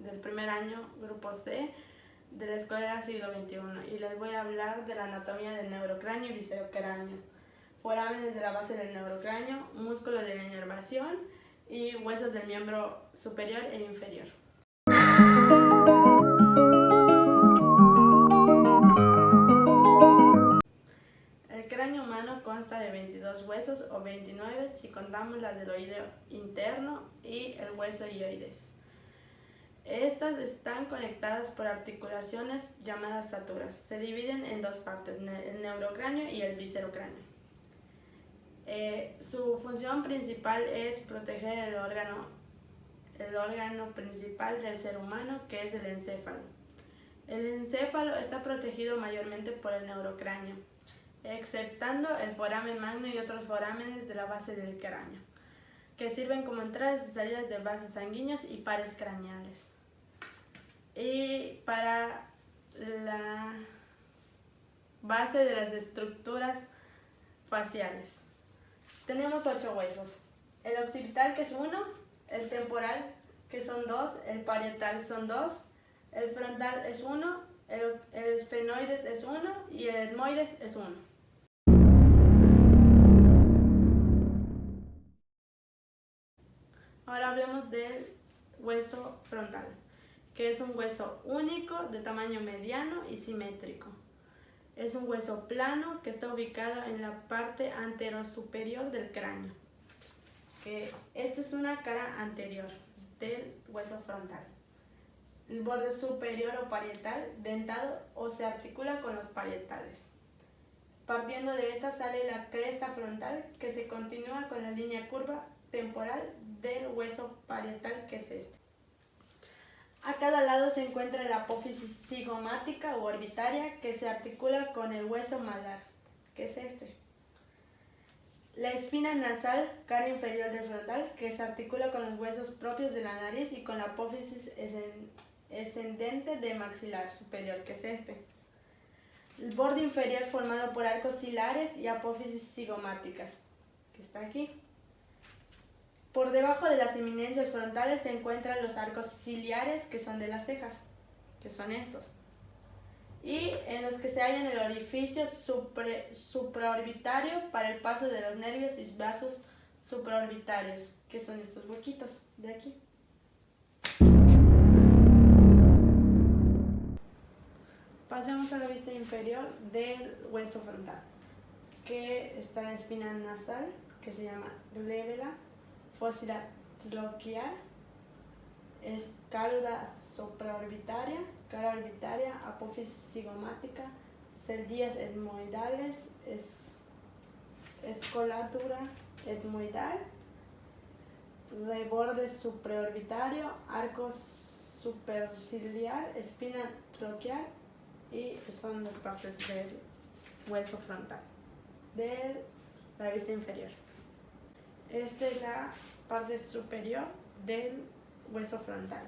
del primer año, grupo C, de la Escuela Siglo XXI, y les voy a hablar de la anatomía del neurocráneo y viscerocráneo, forámenes de la base del neurocráneo, músculos de la inervación y huesos del miembro superior e inferior. El cráneo humano consta de 22 huesos o 29 si contamos las del oído interno y el hueso hioides. Estas están conectadas por articulaciones llamadas suturas. Se dividen en dos partes, el neurocráneo y el viscerocráneo. Su función principal es proteger el órgano principal del ser humano, que es el encéfalo. El encéfalo está protegido mayormente por el neurocráneo, exceptando el foramen magno y otros forámenes de la base del cráneo, que sirven como entradas y salidas de vasos sanguíneos y pares craneales. Y para la base de las estructuras faciales tenemos 8 huesos: el occipital, que es 1, el temporal, que son 2, el parietal son 2, el frontal es 1, el esfenoides es 1 y el etmoides es 1. Ahora hablemos del hueso frontal, que es un hueso único de tamaño mediano y simétrico. Es un hueso plano que está ubicado en la parte anterosuperior del cráneo. Esta es una cara anterior del hueso frontal. El borde superior o parietal dentado o se articula con los parietales. Partiendo de esta sale la cresta frontal, que se continúa con la línea curva temporal del hueso parietal, que es este. A cada lado se encuentra la apófisis cigomática o orbitaria, que se articula con el hueso malar, que es este. La espina nasal, cara inferior del frontal, que se articula con los huesos propios de la nariz y con la apófisis ascendente de maxilar superior, que es este. El borde inferior formado por arcos cilares y apófisis cigomáticas, que está aquí. Por debajo de las eminencias frontales se encuentran los arcos ciliares, que son de las cejas, que son estos, y en los que se hallan el orificio supraorbitario para el paso de los nervios y vasos supraorbitarios, que son estos huequitos de aquí. Pasemos a la vista inferior del hueso frontal, que está en la espina nasal, que se llama glébela, fósila troquial, escápula supraorbitaria, cara orbitaria, apófisis cigomática, celdillas etmoidales, escolatura etmoidal, reborde supraorbitario, arco superciliar, espina troquial, y son las partes del hueso frontal de la vista inferior. Esta es la parte superior del hueso frontal,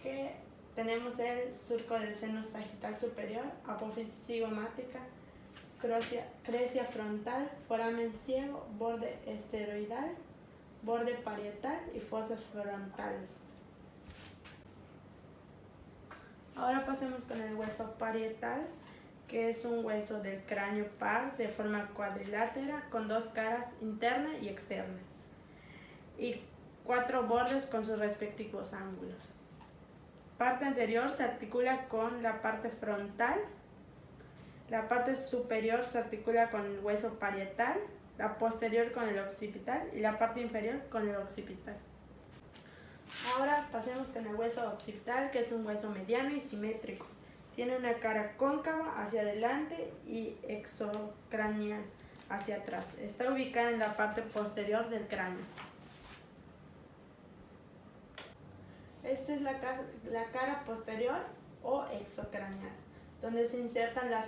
que tenemos el surco del seno sagital superior, apófisis cigomática, crescia frontal, foramen ciego, borde esteroidal, borde parietal y fosas frontales. Ahora pasemos con el hueso parietal, que es un hueso del cráneo par de forma cuadrilátera con 2 caras interna y externa y 4 bordes con sus respectivos ángulos. Parte anterior se articula con la parte frontal, la parte superior se articula con el hueso parietal, la posterior con el occipital y la parte inferior con el occipital. Ahora pasemos con el hueso occipital, que es un hueso mediano y simétrico. Tiene una cara cóncava hacia adelante y exocranial hacia atrás. Está ubicada en la parte posterior del cráneo. Esta es la cara posterior o exocranial, donde se insertan las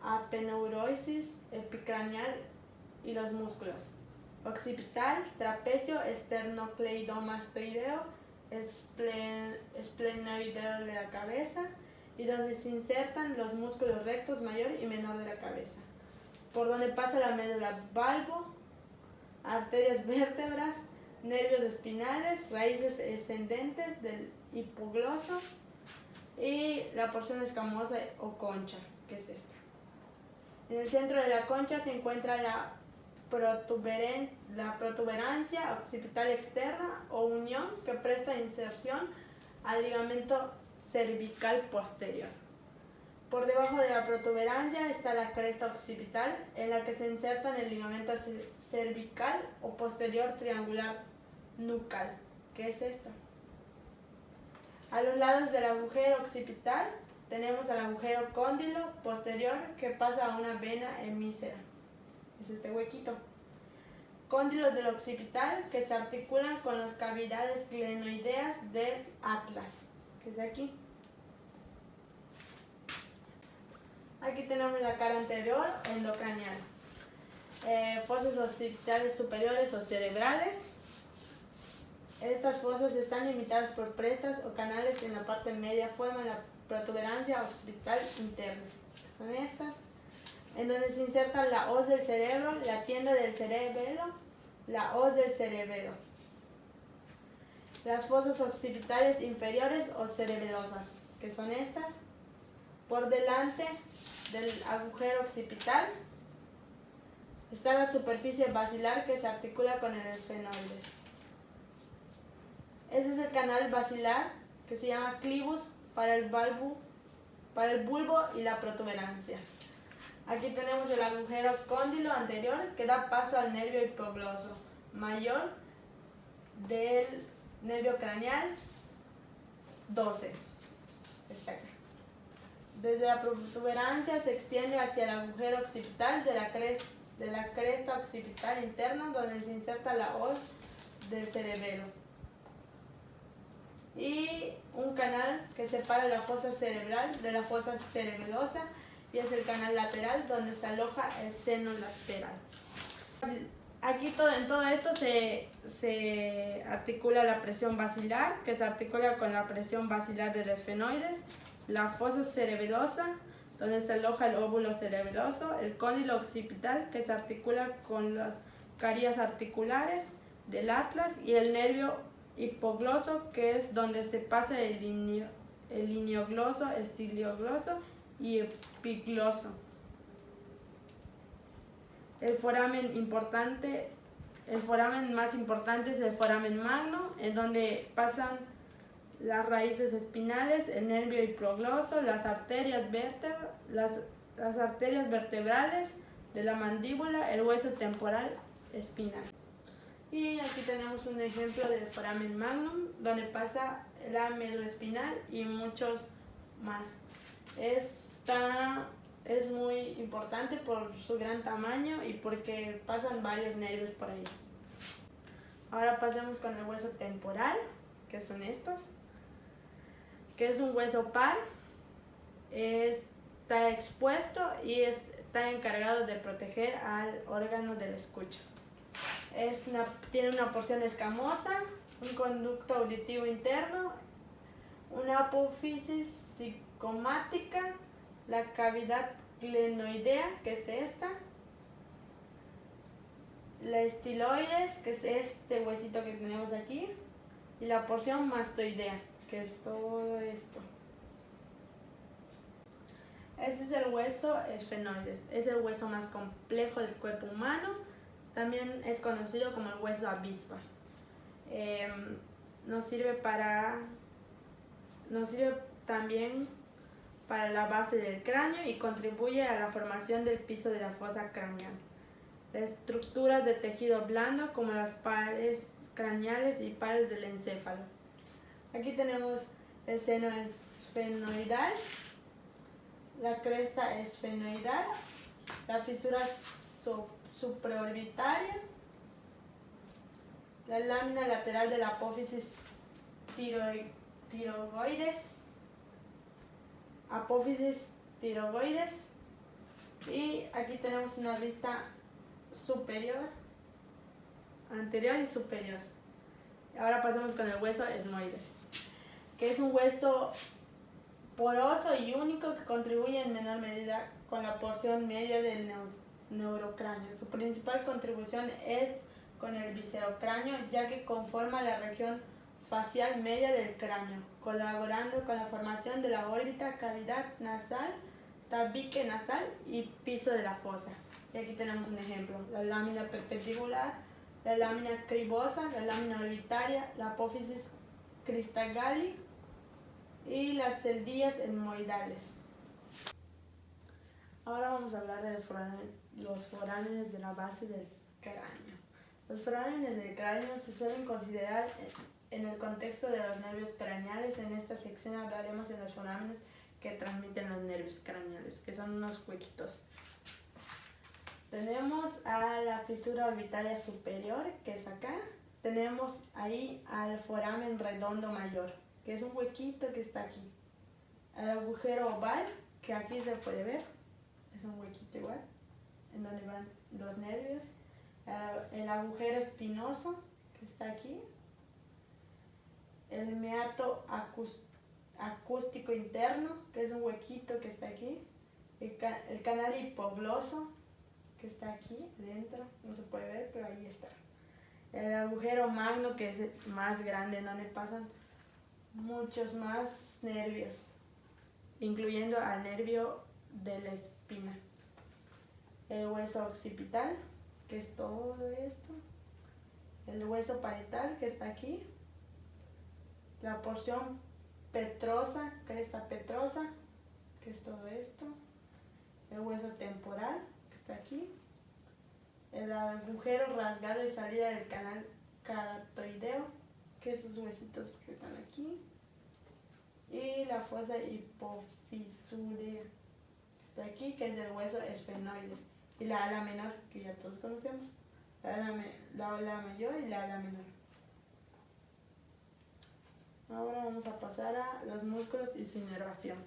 apeneurosis epicranial y los músculos. Occipital, trapecio, esternocleidomastoideo, esplenoideo de la cabeza, y donde se insertan los músculos rectos mayor y menor de la cabeza, por donde pasa la médula valvo, arterias vértebras, nervios espinales, raíces ascendentes del hipogloso y la porción escamosa o concha, que es esta. En el centro de la concha se encuentra la protuberancia occipital externa o unión que presta inserción al ligamento cervical posterior. Por debajo de la protuberancia está la cresta occipital, en la que se inserta en el ligamento cervical o posterior triangular nucal, que es esto. A los lados del agujero occipital tenemos el agujero cóndilo posterior que pasa a una vena hemísera. Es este huequito. Cóndilos del occipital que se articulan con las cavidades glenoideas del atlas, que es de aquí. Aquí tenemos la cara anterior endocranial. Fosas occipitales superiores o cerebrales. Estas fosas están limitadas por prestas o canales en la parte media, forman la protuberancia occipital interna. Son estas, en donde se inserta la hoz del cerebro, la tienda del cerebelo, la hoz del cerebelo. Las fosas occipitales inferiores o cerebelosas, que son estas, por delante del agujero occipital está la superficie basilar que se articula con el esfenoide. Este es el canal basilar que se llama clivus para el bulbo y la protuberancia. Aquí tenemos el agujero cóndilo anterior que da paso al nervio hipogloso mayor del nervio craneal 12. Desde la protuberancia se extiende hacia el agujero occipital de la cresta occipital interna, donde se inserta la hoz del cerebelo. Y un canal que separa la fosa cerebral de la fosa cerebelosa, y es el canal lateral donde se aloja el seno lateral. Aquí en todo esto se articula la presión basilar, que se articula con la presión basilar del esfenoides, la fosa cerebelosa, donde se aloja el óvulo cerebeloso, el cóndilo occipital, que se articula con las carías articulares del atlas, y el nervio hipogloso, que es donde se pasa el liniogloso, estilogloso y epigloso. El foramen más importante es el foramen magno, en donde pasan las raíces espinales, el nervio hipogloso, las arterias vertebrales de la mandíbula, el hueso temporal espinal. Y aquí tenemos un ejemplo del foramen magnum, donde pasa la médula espinal y muchos más. Es muy importante por su gran tamaño y porque pasan varios nervios por ahí. Ahora pasemos con el hueso temporal, que son estos, que es un hueso par, está expuesto y está encargado de proteger al órgano de la escucha. Tiene una porción escamosa, un conducto auditivo interno, una apófisis cigomática, la cavidad glenoidea, que es esta, la estiloides, que es este huesito que tenemos aquí, y la porción mastoidea, que es todo esto. Este es el hueso esfenoides, es el hueso más complejo del cuerpo humano, también es conocido como el hueso avispa. Nos sirve también para la base del cráneo y contribuye a la formación del piso de la fosa craneal. Las estructuras de tejido blando como las pares craneales y pares del encéfalo. Aquí tenemos el seno esfenoidal, la cresta esfenoidal, la fisura supraorbitaria, la lámina lateral de la apófisis tiroides, y aquí tenemos una vista superior, anterior y superior. Ahora pasamos con el hueso etmoides, que es un hueso poroso y único que contribuye en menor medida con la porción media del neurocráneo. Su principal contribución es con el viscerocráneo, ya que conforma la región facial media del cráneo, colaborando con la formación de la órbita, cavidad nasal, tabique nasal y piso de la fosa. Y aquí tenemos un ejemplo: la lámina perpendicular, la lámina cribosa, la lámina orbitaria, la apófisis cristagali y las celdillas etmoidales. Ahora vamos a hablar de los forámenes de la base del cráneo. Los forámenes del cráneo se suelen considerar en el contexto de los nervios craneales. En esta sección hablaremos de los forámenes que transmiten los nervios craneales, que son unos huequitos. Tenemos a la fisura orbitaria superior, que es acá. Tenemos ahí al foramen redondo mayor, que es un huequito que está aquí. Al agujero oval, que aquí se puede ver, es un huequito igual, en donde van los nervios. El agujero espinoso, que está aquí. El meato acústico interno, que es un huequito que está aquí. El canal hipogloso, que está aquí dentro, no se puede ver, pero ahí está. El agujero magno, que es el más grande, donde pasan muchos más nervios, incluyendo al nervio de la espina. El hueso occipital, que es todo esto. El hueso parietal, que está aquí. La porción petrosa, cresta petrosa, que es todo esto. El hueso temporal, que está aquí. El agujero rasgado de salida del canal caratoideo, que es esos huesitos que están aquí. Y la fosa hipofisurea, que está aquí, que es del hueso esfenoides. Y la ala menor, que ya todos conocemos. La ala mayor y la ala menor. Ahora vamos a pasar a los músculos y su inervación.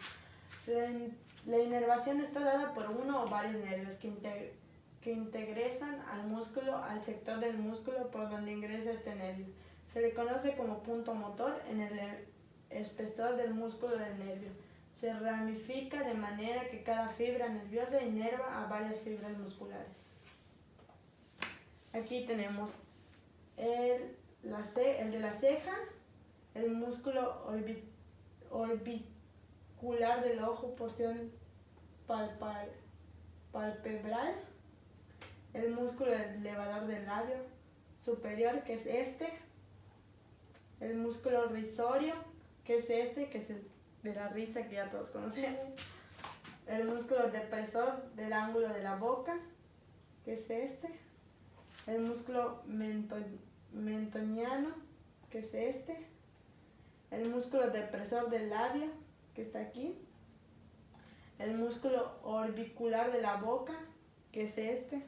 La inervación está dada por uno o varios nervios que ingresan al músculo, al sector del músculo por donde ingresa este nervio. Se le conoce como punto motor en el espesor del músculo del nervio. Se ramifica de manera que cada fibra nerviosa inerva a varias fibras musculares. Aquí tenemos el de la ceja, el músculo orbicular del ojo, porción palpebral, el músculo elevador del labio superior, que es este, el músculo risorio, que es este, que es el de la risa, que ya todos conocemos, el músculo depresor del ángulo de la boca, que es este, el músculo mentoniano, que es este, el músculo depresor del labio, que está aquí, el músculo orbicular de la boca, que es este.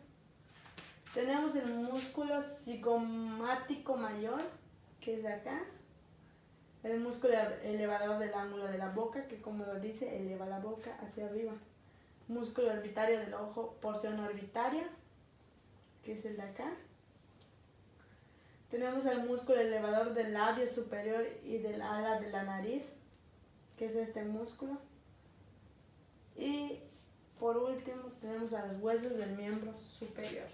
Tenemos el músculo cigomático mayor, que es de acá, el músculo elevador del ángulo de la boca, que como lo dice, eleva la boca hacia arriba. Músculo orbitario del ojo, porción orbitaria, que es el de acá. Tenemos el músculo elevador del labio superior y del ala de la nariz, que es este músculo. Y por último tenemos a los huesos del miembro superior.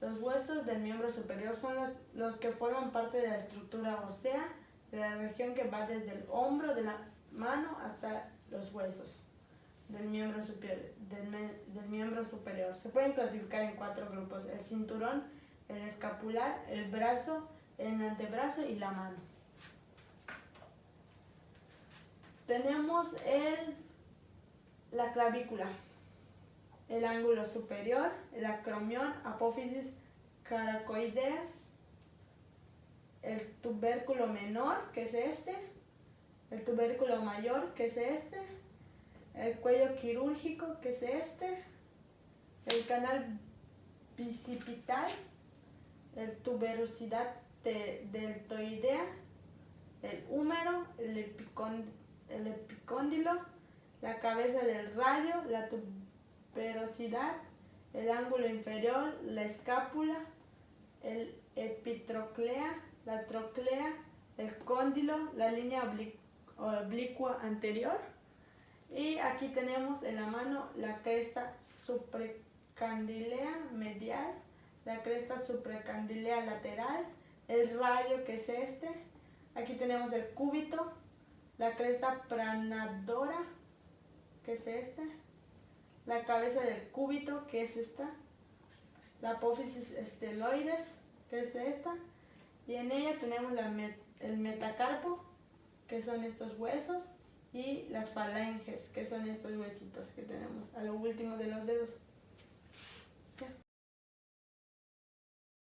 Los huesos del miembro superior son los que forman parte de la estructura ósea de la región que va desde el hombro de la mano hasta los huesos del miembro superior. Se pueden clasificar en 4 grupos: el cinturón, el escapular, el brazo, el antebrazo y la mano. Tenemos la clavícula, el ángulo superior, el acromión, apófisis caracoideas, el tubérculo menor, que es este, el tubérculo mayor, que es este, el cuello quirúrgico, que es este, el canal bicipital, el tuberosidad deltoidea, el húmero, el epicóndilo, la cabeza del radio, la tuberosidad, el ángulo inferior, la escápula, el epitroclea, la troclea, el cóndilo, la línea oblicua anterior. Y aquí tenemos en la mano la cresta supracondilea medial, la cresta supracandilea lateral, el rayo que es este, aquí tenemos el cúbito, la cresta pranadora que es esta, la cabeza del cúbito que es esta, la apófisis esteloides que es esta, y en ella tenemos el metacarpo que son estos huesos y las falanges que son estos huesitos que tenemos a lo último de los dedos.